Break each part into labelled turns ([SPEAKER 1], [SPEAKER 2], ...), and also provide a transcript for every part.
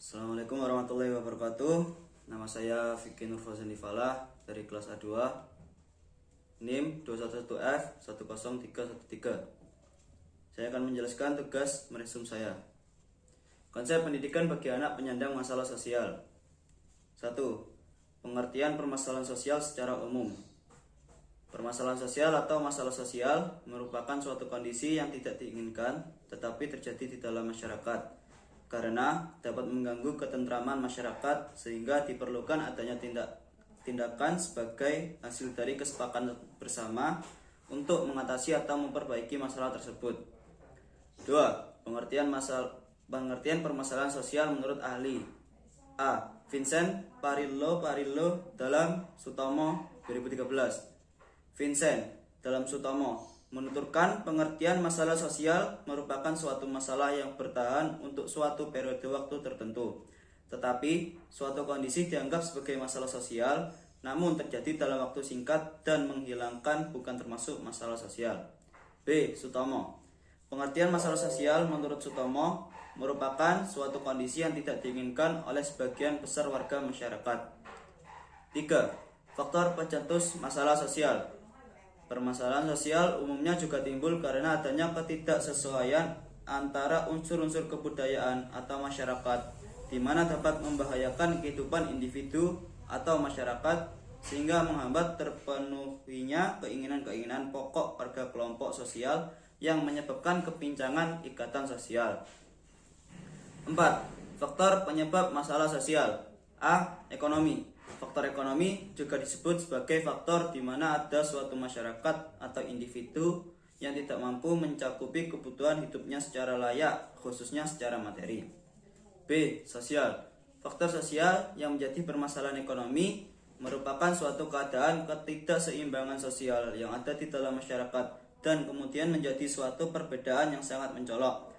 [SPEAKER 1] Assalamualaikum warahmatullahi wabarakatuh. Nama saya Vicky Nurfazani Falah dari kelas A2, NIM 211F10313. Saya akan menjelaskan tugas meresum saya. Konsep pendidikan bagi anak penyandang masalah sosial. 1. Pengertian permasalahan sosial secara umum. Permasalahan sosial atau masalah sosial merupakan suatu kondisi yang tidak diinginkan tetapi terjadi di dalam masyarakat karena dapat mengganggu ketentraman masyarakat sehingga diperlukan adanya tindakan sebagai hasil dari kesepakatan bersama untuk mengatasi atau memperbaiki masalah tersebut. 2. Pengertian permasalahan sosial menurut ahli. A. Vincent Parillo dalam Sutomo 2013. Vincent dalam Sutomo menuturkan pengertian masalah sosial merupakan suatu masalah yang bertahan untuk suatu periode waktu tertentu. Tetapi suatu kondisi dianggap sebagai masalah sosial namun terjadi dalam waktu singkat dan menghilangkan bukan termasuk masalah sosial. B. Sutomo. Pengertian masalah sosial menurut Sutomo merupakan suatu kondisi yang tidak diinginkan oleh sebagian besar warga masyarakat. 3. Faktor pencetus masalah sosial. Permasalahan sosial umumnya juga timbul karena adanya ketidaksesuaian antara unsur-unsur kebudayaan atau masyarakat di mana dapat membahayakan kehidupan individu atau masyarakat sehingga menghambat terpenuhinya keinginan-keinginan pokok pada kelompok sosial yang menyebabkan kepincangan ikatan sosial. 4. Faktor penyebab masalah sosial. A. Ekonomi. Faktor ekonomi juga disebut sebagai faktor di mana ada suatu masyarakat atau individu yang tidak mampu mencakupi kebutuhan hidupnya secara layak, khususnya secara materi. B. Sosial. Faktor sosial yang menjadi permasalahan ekonomi merupakan suatu keadaan ketidakseimbangan sosial yang ada di dalam masyarakat dan kemudian menjadi suatu perbedaan yang sangat mencolok.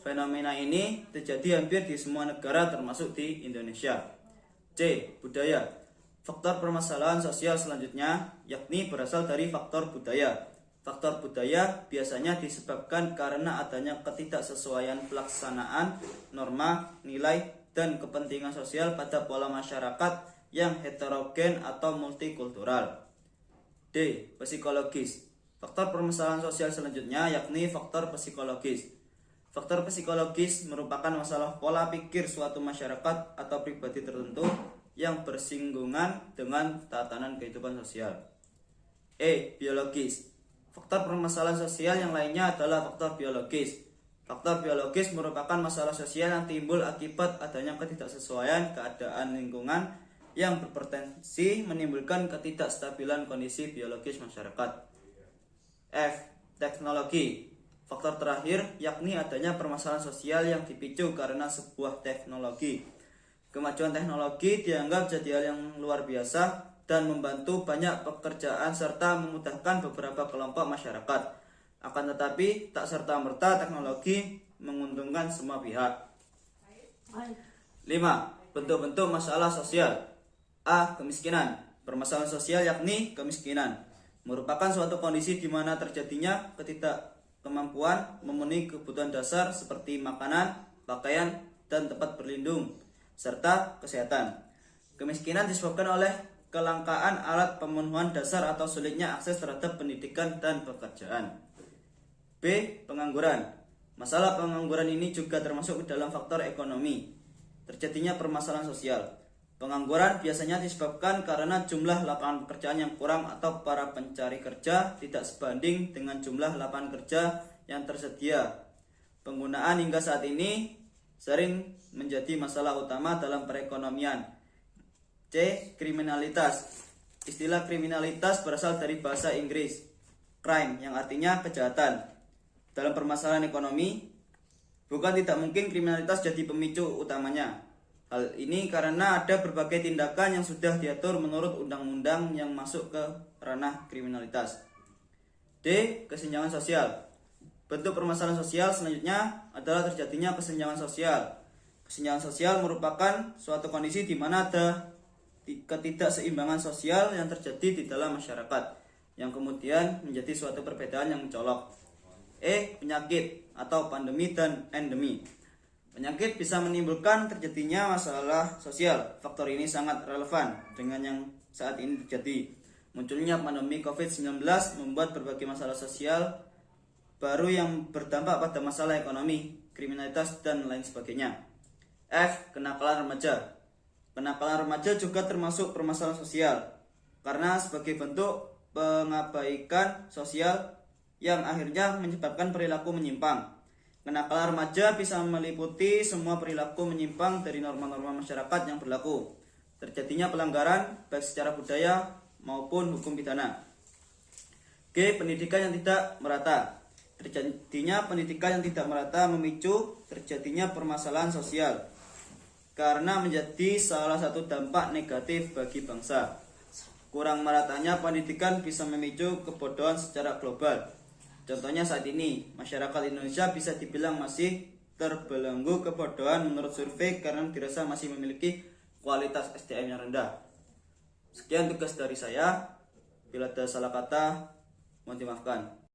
[SPEAKER 1] Fenomena ini terjadi hampir di semua negara termasuk di Indonesia. C. Budaya. Faktor permasalahan sosial selanjutnya yakni berasal dari faktor budaya. Faktor budaya biasanya disebabkan karena adanya ketidaksesuaian pelaksanaan norma, nilai, dan kepentingan sosial pada pola masyarakat yang heterogen atau multikultural. D. Psikologis. Faktor permasalahan sosial selanjutnya yakni faktor psikologis. Faktor psikologis merupakan masalah pola pikir suatu masyarakat atau pribadi tertentu yang bersinggungan dengan tatanan kehidupan sosial. E. Biologis. Faktor permasalahan sosial yang lainnya adalah faktor biologis. Faktor biologis merupakan masalah sosial yang timbul akibat adanya ketidaksesuaian keadaan lingkungan yang berpotensi menimbulkan ketidakstabilan kondisi biologis masyarakat. F. Teknologi. Faktor terakhir yakni adanya permasalahan sosial yang dipicu karena sebuah teknologi. Kemajuan teknologi dianggap jadi hal yang luar biasa dan membantu banyak pekerjaan serta memudahkan beberapa kelompok masyarakat. Akan tetapi, tak serta-merta teknologi menguntungkan semua pihak. 5. Bentuk-bentuk masalah sosial. A. Kemiskinan. Permasalahan sosial yakni kemiskinan merupakan suatu kondisi di mana terjadinya kemampuan memenuhi kebutuhan dasar seperti makanan, pakaian, dan tempat berlindung serta kesehatan. Kemiskinan disebabkan oleh kelangkaan alat pemenuhan dasar atau sulitnya akses terhadap pendidikan dan pekerjaan. B. Pengangguran. Masalah pengangguran ini juga termasuk ke dalam faktor ekonomi. Terjadinya permasalahan sosial. Pengangguran biasanya disebabkan karena jumlah lapangan pekerjaan yang kurang atau para pencari kerja tidak sebanding dengan jumlah lapangan kerja yang tersedia. Penggunaan hingga saat ini sering menjadi masalah utama dalam perekonomian. C. Kriminalitas. Istilah kriminalitas berasal dari bahasa Inggris crime yang artinya kejahatan. Dalam permasalahan ekonomi, bukan tidak mungkin kriminalitas jadi pemicu utamanya. Hal ini karena ada berbagai tindakan yang sudah diatur menurut undang-undang yang masuk ke ranah kriminalitas. D. Kesenjangan sosial. Bentuk permasalahan sosial selanjutnya adalah terjadinya kesenjangan sosial. Kesenjangan sosial merupakan suatu kondisi di mana ada ketidakseimbangan sosial yang terjadi di dalam masyarakat, yang kemudian menjadi suatu perbedaan yang mencolok. E. Penyakit atau pandemi dan endemi. Penyakit bisa menimbulkan terjadinya masalah sosial. Faktor ini sangat relevan dengan yang saat ini terjadi. Munculnya pandemi COVID-19 membuat berbagai masalah sosial baru yang berdampak pada masalah ekonomi, kriminalitas, dan lain sebagainya. F. Kenakalan remaja. Kenakalan remaja juga termasuk permasalahan sosial karena sebagai bentuk pengabaikan sosial yang akhirnya menyebabkan perilaku menyimpang. Kenakalan remaja bisa meliputi semua perilaku menyimpang dari norma-norma masyarakat yang berlaku. Terjadinya pelanggaran baik secara budaya maupun hukum pidana. G. Pendidikan yang tidak merata. Terjadinya pendidikan yang tidak merata memicu terjadinya permasalahan sosial karena menjadi salah satu dampak negatif bagi bangsa. Kurang meratanya pendidikan bisa memicu kebodohan secara global. Contohnya saat ini, masyarakat Indonesia bisa dibilang masih terbelenggu kebodohan menurut survei karena dirasa masih memiliki kualitas SDM yang rendah. Sekian tugas dari saya. Bila ada salah kata, mohon dimaafkan.